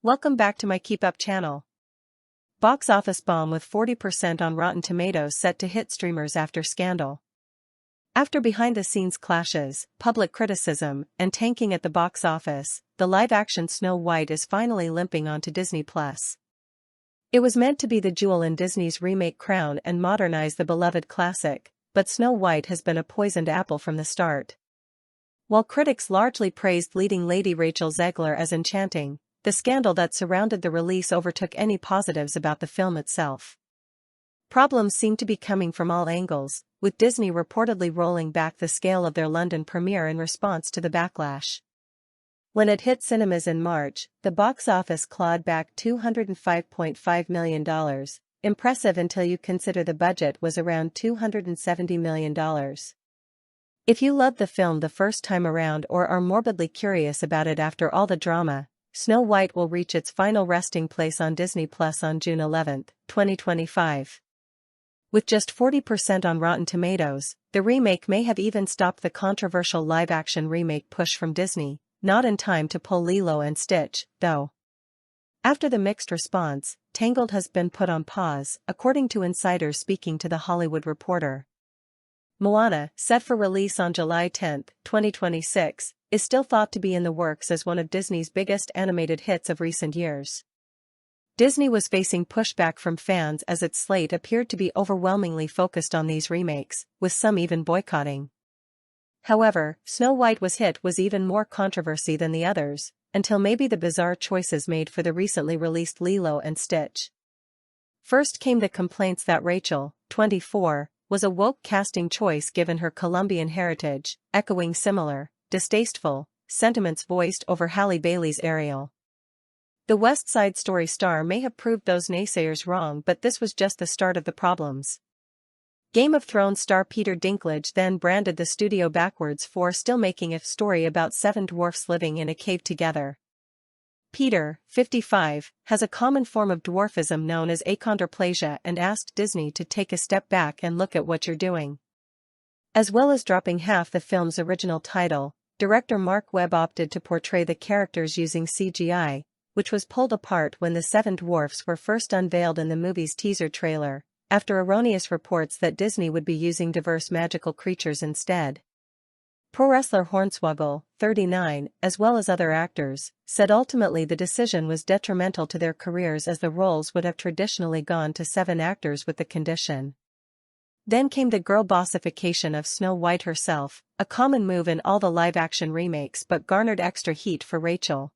Welcome back to my Keep Up channel. Box office bomb with 40% on Rotten Tomatoes set to hit streamers after scandal. After behind-the-scenes clashes, public criticism, and tanking at the box office, the live-action Snow White is finally limping onto Disney+. It was meant to be the jewel in Disney's remake crown and modernize the beloved classic, but Snow White has been a poisoned apple from the start. While critics largely praised leading lady Rachel Zegler as enchanting, the scandal that surrounded the release overtook any positives about the film itself. Problems seem to be coming from all angles, with Disney reportedly rolling back the scale of their London premiere in response to the backlash. When it hit cinemas in March, the box office clawed back $205.5 million, impressive until you consider the budget was around $270 million. If you loved the film the first time around or are morbidly curious about it after all the drama, Snow White will reach its final resting place on Disney Plus on June 11, 2025. With just 40% on Rotten Tomatoes, the remake may have even stopped the controversial live-action remake push from Disney, not in time to pull Lilo and Stitch, though. After the mixed response, Tangled has been put on pause, according to insiders speaking to The Hollywood Reporter. Moana, set for release on July 10, 2026, is still thought to be in the works as one of Disney's biggest animated hits of recent years. Disney was facing pushback from fans as its slate appeared to be overwhelmingly focused on these remakes, with some even boycotting. However, Snow White was hit with even more controversy than the others, until maybe the bizarre choices made for the recently released Lilo and Stitch. First came the complaints that Rachel, 24, was a woke casting choice given her Colombian heritage, echoing similar, distasteful sentiments voiced over Halle Bailey's Ariel. The West Side Story star may have proved those naysayers wrong, but this was just the start of the problems. Game of Thrones star Peter Dinklage then branded the studio backwards for still making a story about 7 dwarfs living in a cave together. Peter, 55, has a common form of dwarfism known as achondroplasia and asked Disney to take a step back and look at what you're doing. As well as dropping half the film's original title, director Mark Webb opted to portray the characters using CGI, which was pulled apart when the 7 dwarfs were first unveiled in the movie's teaser trailer, after erroneous reports that Disney would be using diverse magical creatures instead. Pro wrestler Hornswoggle, 39, as well as other actors, said ultimately the decision was detrimental to their careers as the roles would have traditionally gone to 7 actors with the condition. Then came the girl bossification of Snow White herself, a common move in all the live-action remakes but garnered extra heat for Rachel.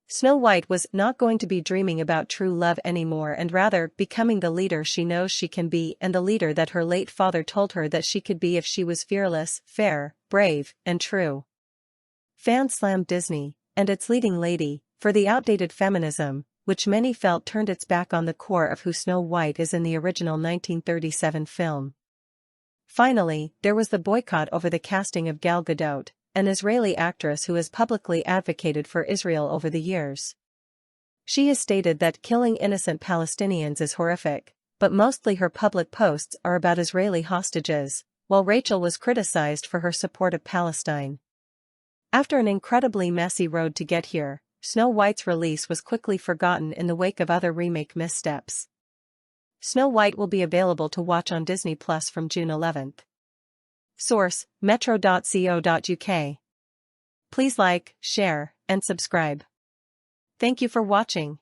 Snow White was not going to be dreaming about true love anymore and rather becoming the leader she knows she can be and the leader that her late father told her that she could be if she was fearless, fair, brave, and true. Fans slammed Disney, and its leading lady, for the outdated feminism, which many felt turned its back on the core of who Snow White is in the original 1937 film. Finally, there was the boycott over the casting of Gal Gadot, an Israeli actress who has publicly advocated for Israel over the years. She has stated that killing innocent Palestinians is horrific, but mostly her public posts are about Israeli hostages, while Rachel was criticized for her support of Palestine. After an incredibly messy road to get here, Snow White's release was quickly forgotten in the wake of other remake missteps. Snow White will be available to watch on Disney Plus from June 11th. Source: metro.co.uk. Please like, share, and subscribe. Thank you for watching.